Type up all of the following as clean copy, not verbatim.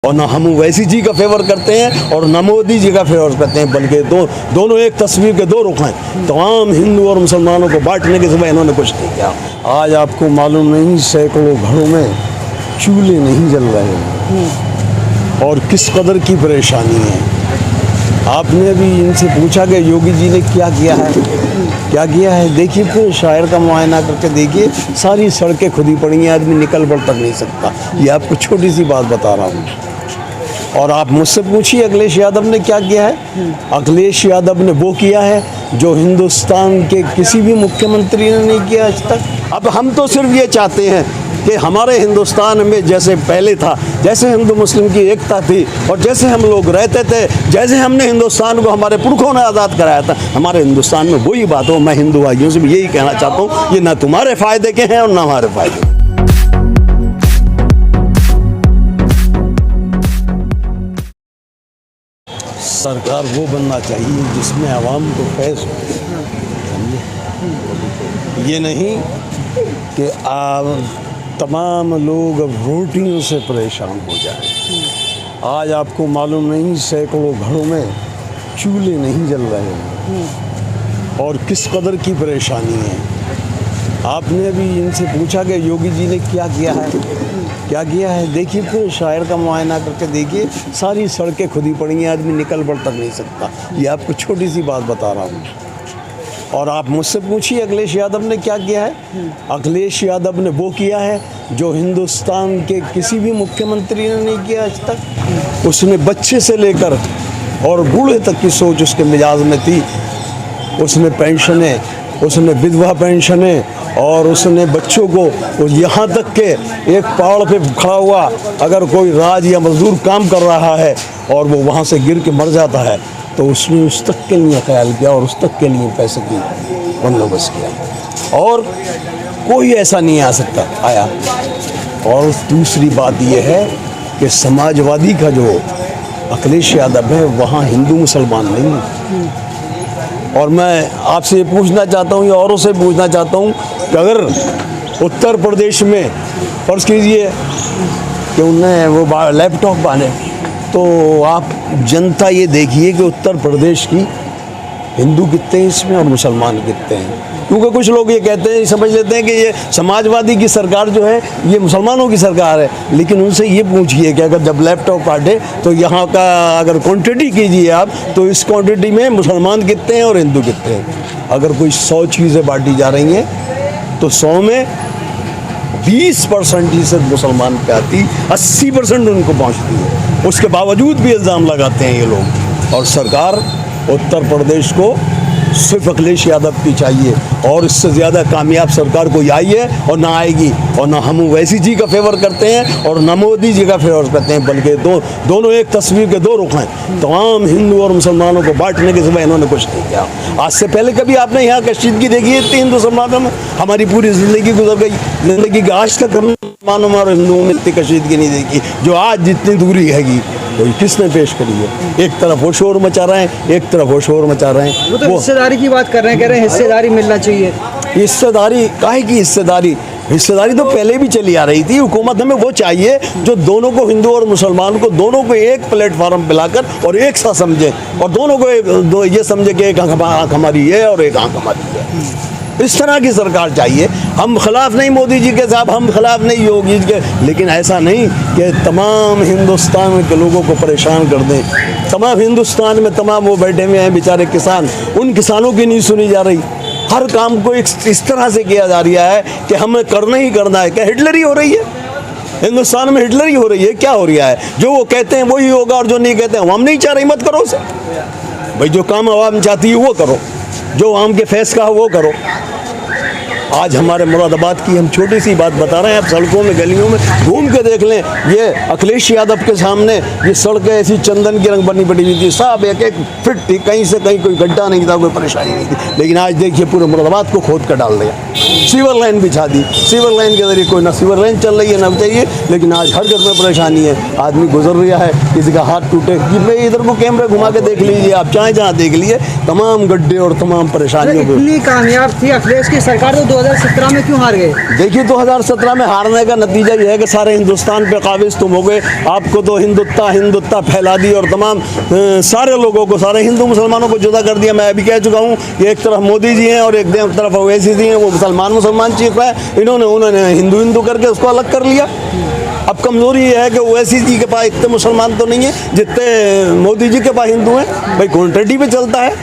और ना हम वैसी जी का फेवर करते हैं और ना मोदी जी का फेवर करते हैं, बल्कि दोनों एक तस्वीर के दो रुख हैं। तमाम हिंदू और मुसलमानों को बांटने के सिवा इन्होंने कुछ नहीं किया। आज आपको मालूम नहीं, सैकड़ों घरों में चूल्हे नहीं जल रहे हैं और किस कदर की परेशानी है। आपने भी इनसे पूछा कि योगी जी ने क्या किया है, क्या किया है? देखिए फिर शहर का मुआयना करके देखिए, सारी सड़कें खुदी पड़ी हैं, आदमी निकल पड़ तक नहीं सकता। ये आपको छोटी सी बात बता रहा हूँ। और आप मुझसे पूछिए अखिलेश यादव ने क्या किया है। अखिलेश यादव ने वो किया है जो हिंदुस्तान के किसी भी मुख्यमंत्री ने नहीं किया आज तक। अब हम तो सिर्फ ये चाहते हैं कि हमारे हिंदुस्तान में जैसे पहले था, जैसे हिंदू मुस्लिम की एकता थी और जैसे हम लोग रहते थे, जैसे हमने हिंदुस्तान को हमारे पुरखों ने आज़ाद कराया था, हमारे हिंदुस्तान में वही बात हो। मैं हिंदू भाइयों से भी यही कहना चाहता हूँ, ये ना तुम्हारे फ़ायदे के हैं और ना हमारे फ़ायदे। सरकार वो बनना चाहिए जिसमें आवाम को फैज़ हो, समझे? ये नहीं कि तमाम लोग अब रोटियों से परेशान हो जाए। आज आपको मालूम नहीं, सैकड़ों घरों में चूल्हे नहीं जल रहे हैं और किस कदर की परेशानी है। आपने भी इनसे पूछा कि योगी जी ने क्या किया है, क्या किया है? देखिए फिर शहर का मुआयना करके देखिए, सारी सड़कें खुदी पड़ी हैं, आदमी निकल पड़ तक नहीं सकता। ये आपको छोटी सी बात बता रहा हूँ। और आप मुझसे पूछिए अखिलेश यादव ने क्या किया है। अखिलेश यादव ने वो किया है जो हिंदुस्तान के किसी भी मुख्यमंत्री ने नहीं किया आज तक। उसने बच्चे से लेकर और बूढ़े तक की सोच उसके मिजाज में थी। उसने पेंशनें, उसने विधवा पेंशनें और उसने बच्चों को, यहाँ तक के एक पहाड़ पे खड़ा हुआ अगर कोई राज या मजदूर काम कर रहा है और वो वहाँ से गिर के मर जाता है तो उसने उस तक के लिए ख्याल किया और उस तक के लिए पैसे की बंदोबस्त किया। और कोई ऐसा नहीं आ सकता आया। और दूसरी बात यह है कि समाजवादी का जो अखिलेश यादव है, वहाँ हिंदू मुसलमान नहीं है। और मैं आपसे ये पूछना चाहता हूँ या औरों से पूछना चाहता हूँ कि अगर उत्तर प्रदेश में फर्ज कीजिए कि उन्हें वो लैपटॉप बाने, तो आप जनता ये देखिए कि उत्तर प्रदेश की हिंदू कितने हैं इसमें और मुसलमान कितने हैं। क्योंकि कुछ लोग ये कहते हैं, समझ लेते हैं कि ये समाजवादी की सरकार जो है ये मुसलमानों की सरकार है। लेकिन उनसे ये पूछिए कि अगर जब लैपटॉप बांटे तो यहाँ का अगर क्वांटिटी कीजिए आप, तो इस क्वांटिटी में मुसलमान कितने हैं और हिंदू कितने हैं। अगर कोई 100 चीज़ें बांटी जा रही हैं तो 100 में 20% ही सिर्फ मुसलमान पे आती, 80% उनको पहुँचती है। उसके बावजूद भी इल्ज़ाम लगाते हैं ये लोग। और सरकार उत्तर प्रदेश को सिर्फ अखिलेश यादव की चाहिए और इससे ज़्यादा कामयाब सरकार कोई आई है और ना आएगी। और ना हम वैसी जी का फेवर करते हैं और ना मोदी जी का फेवर करते हैं, बल्कि दोनों एक तस्वीर के दो रुख हैं। तमाम हिंदू और मुसलमानों को बांटने के सिवा इन्होंने कुछ नहीं किया। आज से पहले कभी आपने यहाँ कशीदगी देखी है इतनी हिंदू मुसलमानों में? हमारी पूरी ज़िंदगी गुजर गई, ज़िंदगी का आज तक मुसलमानों और हिंदुओं में इतनी कशीदगी नहीं देखी जो आज जितनी दूरी हैगी कोई किसने पेश करी है। एक तरफ वो शोर मचा रहे हैं, एक तरफ वो शोर मचा रहे हैं। वो तो हिस्सेदारी की बात कर रहे हैं, कह रहे हैं हिस्सेदारी मिलना चाहिए। हिस्सेदारी काहे की हिस्सेदारी? हिस्सेदारी तो पहले भी चली आ रही थी। हुकूमत हमें वो चाहिए जो दोनों को, हिंदू और मुसलमान को, दोनों को एक प्लेटफार्म पे लाकर और एक सा समझे और दोनों को ये समझे कि एक आँख हमारी है और एक आँख हमारी है। इस तरह की सरकार चाहिए। हम खिलाफ नहीं मोदी जी के साहब, हम खिलाफ नहीं योगी जी के, लेकिन ऐसा नहीं कि तमाम हिंदुस्तान के लोगों को परेशान कर दें। तमाम हिंदुस्तान में तमाम वो बैठे हुए हैं बेचारे किसान, उन किसानों की नहीं सुनी जा रही। हर काम को इस तरह से किया जा रहा है कि हमें करना ही करना है। क्या हिटलरी हो रही है? हिंदुस्तान में हिटलरी हो रही है? क्या हो रहा है? जो वो कहते हैं वही होगा और जो नहीं कहते हैं हम नहीं चाह रही, मत करो उसे। भाई जो काम आवाम चाहती है वो करो, जो आम के फैस का हो वो करो। आज हमारे मुरादाबाद की हम छोटी सी बात बता रहे हैं, आप सड़कों में गलियों में घूम के देख लें, ये अखिलेश यादव के सामने ये सड़कें ऐसी चंदन की रंग बनी पड़ी हुई थी, सब एक एक फिट थी, कहीं से कहीं कोई गड्ढा नहीं था, कोई परेशानी नहीं थी। लेकिन आज देखिए पूरे मुरादाबाद को खोद कर डाल दिया, सीवर लाइन बिछा दी। सीवर लाइन के जरिए कोई ना सीवर लाइन चल रही है ना चाहिए, लेकिन आज हर घर में परेशानी है। आदमी गुजर रहा है, किसी का हाथ टूटे, मैं इधर को कैमरे घुमा के देख लीजिए, आप चाहे जहाँ देख लीजिए तमाम गड्ढे और तमाम परेशानियों को। इतनी कामयाब थी अखिलेश की सरकार, तो 2017 में क्यों हार गए? देखिए 2017 में हारने का नतीजा ये है कि सारे हिंदुस्तान पे काबिज तुम हो गए। आपको तो हिंदुत्ता फैला दी और तमाम सारे लोगों को, सारे हिंदू मुसलमानों को जुदा कर दिया। मैं अभी कह चुका हूँ कि एक तरफ मोदी जी हैं और एक तरफ ओवैसी जी हैं, वो मुसलमान चीख रहा है, उन्होंने हिंदू करके उसको अलग कर लिया। अब कमजोरी ये है कि ओवैसी जी के पास इतने मुसलमान तो नहीं है जितने मोदी जी के पास हिंदू हैं। भाई क्वांटिटी पे चलता है।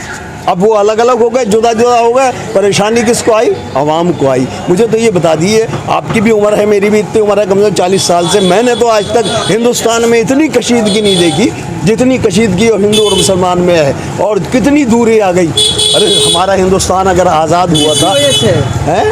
अब वो अलग अलग हो गए, जुदा हो गए। परेशानी किसको आई? आवाम को आई। मुझे तो ये बता दिए, आपकी भी उम्र है, मेरी भी इतनी उम्र है, कम से कम 40 साल से मैंने तो आज तक हिंदुस्तान में इतनी कशीदगी नहीं देखी जितनी कशीदगी और हिंदू और मुसलमान में है। और कितनी दूरी आ गई। अरे हमारा हिंदुस्तान अगर आज़ाद हुआ था,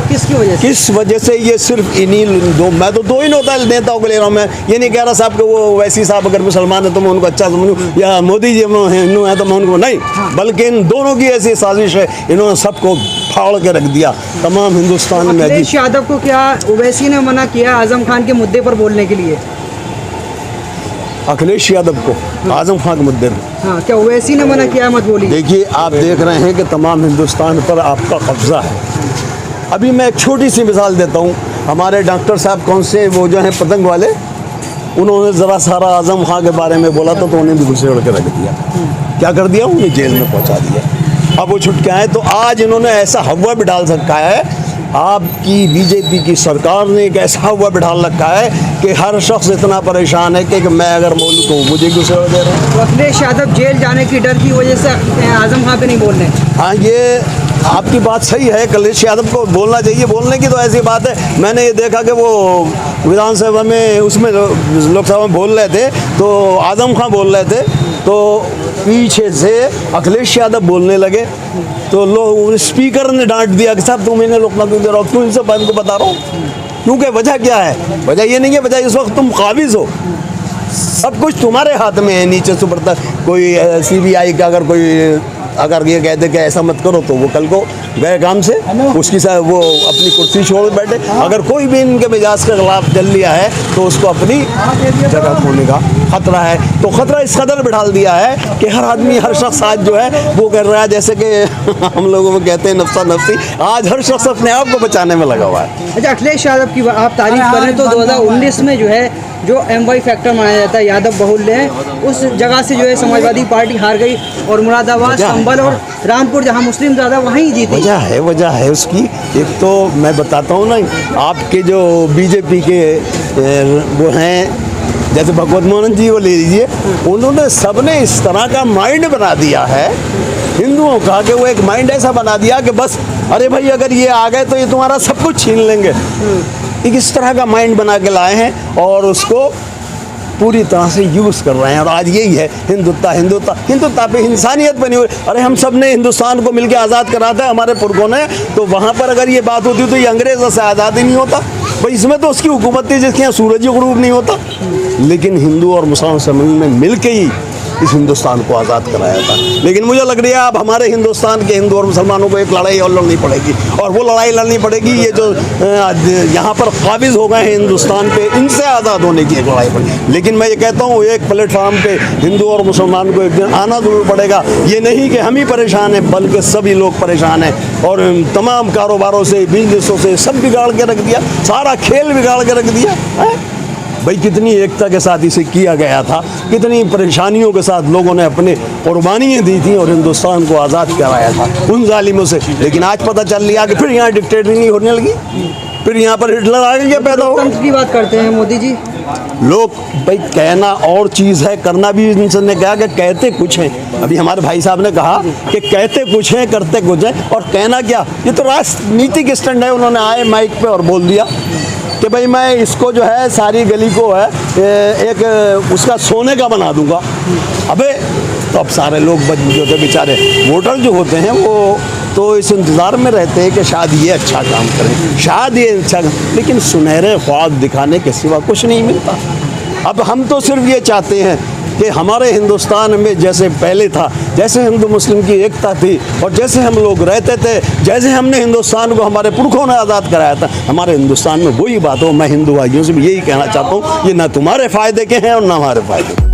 किसकी वजह से? किस वजह से? ये सिर्फ इन्हीं दो, मैं तो दो ही नेताओं को ले रहा हूँ। मैं ये नहीं कह रहा साहब कि वो वैसी साहब अगर मुसलमान है तो मैं उनको अच्छा समझूँ, या मोदी जी हिंदू हैं तो मैं उनको नहीं, बल्कि इन दोनों की ऐसी साजिश है, इन्होंने सबको फाड़ के रख दिया तमाम हिंदुस्तान में। अखिलेश यादव को क्या ओवैसी ने मना किया आजम खान के मुद्दे पर बोलने के लिए? अखिलेश यादव को आजम खान के मुद्दे में, हाँ, क्या ओवैसी ने मना किया मत बोलिए? देखिए आप देख रहे हैं कि तमाम हिंदुस्तान पर आपका कब्जा है। अभी मैं एक छोटी सी मिसाल देता हूँ। हमारे डॉक्टर साहब कौन से वो जो हैं पतंग वाले, उन्होंने ज़रा सारा आजम खान के बारे में बोला तो उन्हें भी घुसेड़ के रख दिया। क्या कर दिया? उन्हें जेल में पहुँचा दिया। अब वो छुट के आए तो आज इन्होंने ऐसा हवा भी डाल सकता है। आपकी बीजेपी की सरकार ने एक ऐसा हुआ बिठाल रखा है कि हर शख्स इतना परेशान है कि मैं अगर बोलूँ तो मुझे घुसेड़ दे रहे हैं। तो अखिलेश यादव जेल जाने की डर की वजह से आजम खान पे नहीं बोल रहे? हाँ, ये आपकी बात सही है। अखिलेश यादव को बोलना चाहिए। बोलने की तो ऐसी बात है, मैंने ये देखा कि वो विधानसभा में, उसमें लोकसभा में बोल रहे थे तो आजम खान बोल रहे थे, तो पीछे से अखिलेश यादव बोलने लगे तो लोग, स्पीकर ने डांट दिया कि साहब तुम इन्हें रोकना क्यों दे रहे हो? क्यों इनसे बात को बता रहा हूँ? क्योंकि वजह क्या है? वजह ये नहीं है, वजह इस वक्त तुम काबिज हो, सब कुछ तुम्हारे हाथ में है। नीचे से ऊपर तक कोई CBI का अगर ये कहते कि ऐसा मत करो तो वो कल को गए काम से, उसकी साथ वो अपनी कुर्सी छोड़ बैठे। अगर कोई भी इनके मिजाज के खिलाफ चल लिया है तो उसको अपनी जगह खोने का खतरा है। तो खतरा इस कदर बिठाल दिया है कि हर आदमी, हर शख्स आज जो है वो कर रहा है, जैसे कि हम लोगों में कहते हैं नफ्सा नफ्सी, आज हर शख्स अपने आप को बचाने में लगा हुआ है। अच्छा, अखिलेश यादव की आप तारीफ करें तो 2019 में जो है जो MY फैक्टर मनाया जाता है यादव बहुल्य है, उस जगह से जो है समाजवादी पार्टी हार गई और मुरादाबाद, संभल और रामपुर जहां मुस्लिम ज़्यादा वहीं जीती। वजह है उसकी। एक तो मैं बताता हूँ ना, आपके जो बीजेपी के वो हैं, जैसे भगवत मोहन जी को ले लीजिए, उन्होंने सबने इस तरह का माइंड बना दिया है हिंदुओं का कि वो एक माइंड ऐसा बना दिया कि बस अरे भाई अगर ये आ गए तो ये तुम्हारा सब कुछ छीन लेंगे। एक इस तरह का माइंड बना के लाए हैं और उसको पूरी तरह से यूज़ कर रहे हैं। और आज यही है हिंदुत्ता पे, इंसानियत पे नहीं हुई। अरे हम सब ने हिंदुस्तान को मिलकर आज़ाद करा था हमारे पुरखों ने, तो वहाँ पर अगर ये बात होती तो ये अंग्रेज़ों से आज़ाद ही नहीं होता। भाई इसमें तो उसकी हुकूमत थी जिसके यहाँ सूरज ग्रुप नहीं होता। लेकिन हिंदू और मुसलमान सम्मेलन में मिल के ही इस हिंदुस्तान को आज़ाद कराया था। लेकिन मुझे लग रहा है अब हमारे हिंदुस्तान के हिंदू और मुसलमानों को एक लड़ाई और लड़नी पड़ेगी, और वो लड़ाई लड़नी पड़ेगी ये जो यहाँ पर काबिज हो गए हैं हिंदुस्तान पे, इनसे आज़ाद होने की एक लड़ाई पड़ेगी। लेकिन मैं ये कहता हूँ एक प्लेटफार्म पे हिंदू और मुसलमान को एक दिन आना ज़रूर पड़ेगा। ये नहीं कि हम ही परेशान हैं, बल्कि सभी लोग परेशान हैं। और तमाम कारोबारों से, बिजनेसों से सब बिगाड़ के रख दिया, सारा खेल बिगाड़ के रख दिया है। भाई कितनी एकता के साथ इसे किया गया था, कितनी परेशानियों के साथ लोगों ने अपने कुर्बानियाँ दी थी और हिंदुस्तान को आज़ाद कराया था उन जालिमों से। लेकिन आज पता चल लिया कि फिर यहाँ डिक्टेटरी होने लगी, फिर यहाँ पर हिटलर आ गया पैदा हो। लोकतंत्र की बात करते हैं मोदी जी। लोग भाई कहना और चीज़ है, करना भी इनसे कहा कि कहते कुछ हैं। अभी हमारे भाई साहब ने कहा कि कहते कुछ हैं करते कुछ हैं, और कहना क्या, ये तो राजनीतिक स्टैंड है। उन्होंने आए माइक पे और बोल दिया कि भाई मैं इसको जो है सारी गली को है एक उसका सोने का बना दूंगा। अबे तो अब सारे लोग जो थे बेचारे वोटर जो होते हैं वो तो इस इंतज़ार में रहते हैं कि शायद ये अच्छा काम करें, शायद ये अच्छा, लेकिन सुनहरे ख्वाब दिखाने के सिवा कुछ नहीं मिलता। अब हम तो सिर्फ ये चाहते हैं कि हमारे हिंदुस्तान में जैसे पहले था, जैसे हिंदू मुस्लिम की एकता थी और जैसे हम लोग रहते थे, जैसे हमने हिंदुस्तान को हमारे पुरखों ने आज़ाद कराया था, हमारे हिंदुस्तान में वही बात हो। मैं हिंदू भाइयों से भी यही कहना चाहता हूँ, ये ना तुम्हारे फ़ायदे के हैं और ना हमारे फ़ायदे।